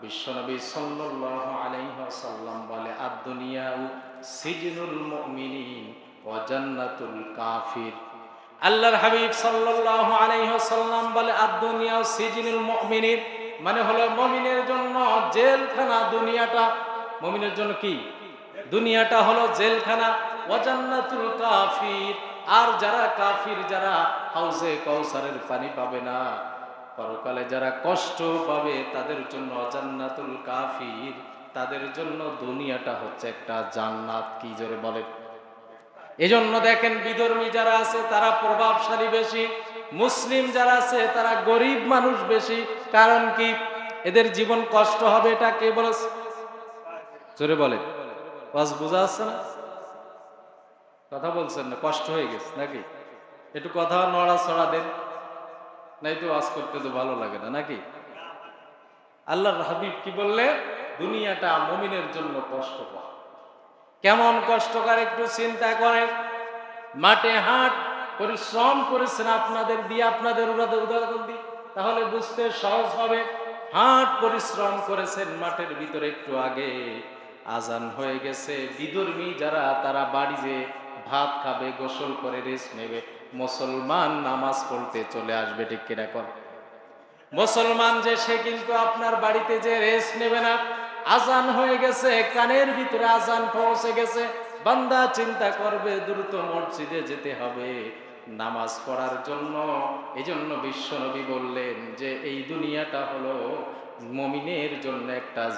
বিশ্বনবী সাল্লাল্লাহু আলাইহি ওয়াসাল্লাম বলে আদ-দুনিয়াউ সিজনুল মুমিনিন ওয়া জান্নাতুল কাফির। আল্লাহর হাবিব সাল্লাল্লাহু আলাইহি ওয়াসাল্লাম বলে আদ-দুনিয়াউ সিজনুল মুমিনিন, মানে হলো মুমিনের জন্য জেলখানা দুনিয়াটা। মুমিনের জন্য কি? দুনিয়াটা হলো জেলখানা। ওয়া জান্নাতুল কাফির, আর যারা কাফির, যারা হাউজে কাউসারের পানি পাবে না, পরকালে যারা কষ্ট পাবে, তাদের জন্য জান্নাতুল কাফির, তাদের জন্য দুনিয়াটা হচ্ছে একটা জান্নাত। কি জোরে বলে! এজন্য দেখেন বিধর্মী যারা আছে তারা প্রভাবশালী বেশি, মুসলিম যারা আছে তারা গরিব মানুষ বেশি। কারণ কি? এদের জীবন কষ্ট হবে। এটা কে বলেছে? জোরে বলে। ওয়াজ বুঝা আসছে না? কথা বলছেন না? কষ্ট হয়ে গেছে নাকি? একটু কথা নড়াচড়া দেন, নাই তো ওয়াজ করতে তো ভালো লাগে না নাকি? আল্লাহর হাবিব কি বললে? দুনিয়াটা মুমিনের জন্য কষ্টকর। কেমন কষ্টকর একটু চিন্তা করেন। মাঠে হাট পরিশ্রম করেছেন আপনাদের দিয়ে, আপনাদের উদাহরণ দিই তাহলে বুঝতে সহজ হবে। হাট পরিশ্রম করেছেন, মাঠের ভিতরে একটু আগে আজান হয়ে গেছে। বিধর্মী যারা তারা বাড়ি যে ভাত খাবে, গোসল করে রেস্ট নেবে। মুসলমান নামাজ পড়তে চলে আসবে, ঠিক কিনা কর? মুসলমান যে সে কিন্তু আপনার বাড়িতে যে রেস্ট নেবে না। আজান হয়ে গেছে, কানের ভিতরে আজান পৌঁছে গেছে, বান্দা চিন্তা করবে দ্রুত মসজিদে যেতে হবে নামাজ পড়ার জন্য। এজন্য বিশ্বনবী বললেন যে এই দুনিয়াটা হলো মুমিনের জন্য একটা